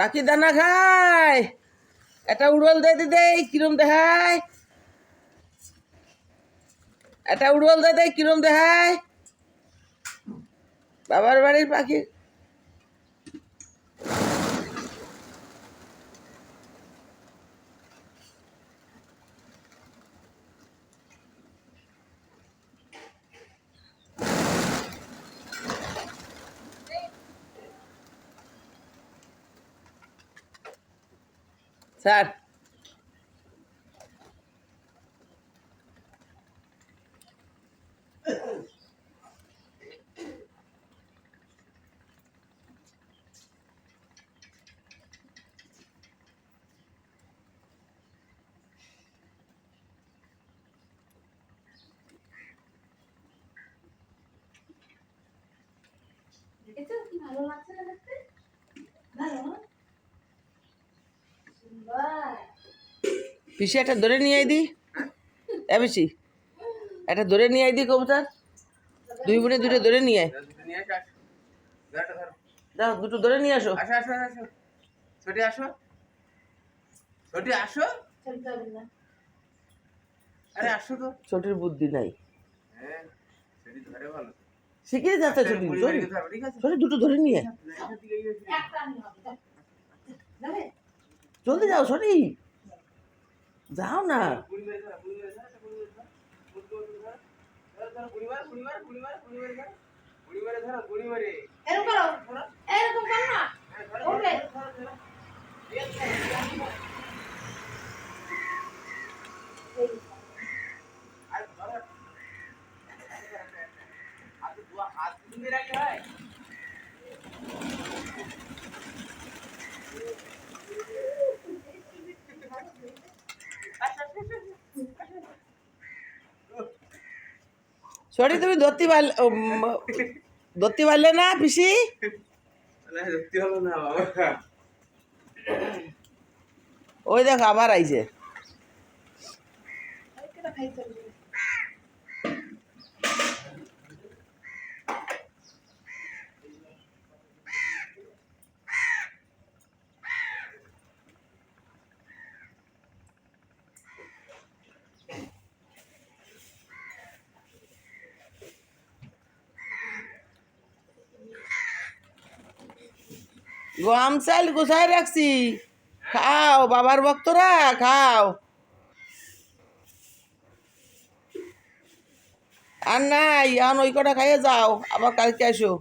পাখি দানা খায়। একটা উড়ল দে দিদে কিরম দেখায়, একটা উড়ল দে দে কিরম দেখায়। বাবার বাড়ির পাখি। স্যার পিসি একটা ধরে নিয়ে আই দি, পিসি একটা ধরে নিয়ে আই দি কবুতর। দুই বোনে দুটো ধরে নিয়ে আয়, যাও দুটো ধরে নিয়ে আসো। আসো আসো আসো, ছোটি আসো, ছোটি আসো। আরে আসো তো। ছোটির বুদ্ধি নাই, হ্যাঁ ছোটি ধরে ভালো শিখিয়ে যাচ্ছে ছোটি। ছোটি দুটো ধরে নিয়ে আয়, জলদি যাও ছোটি, যাও না। ছোটি তুমি ধরতে পারলে না পিসি? ওই দেখো আবার আইছে। গম চাল গুছাই রাখছি, খাও বাবার ভক্তরা খাও। আর নাই, এখন ওই কটা খাইয়ে যাও, আবার কালকে আসো।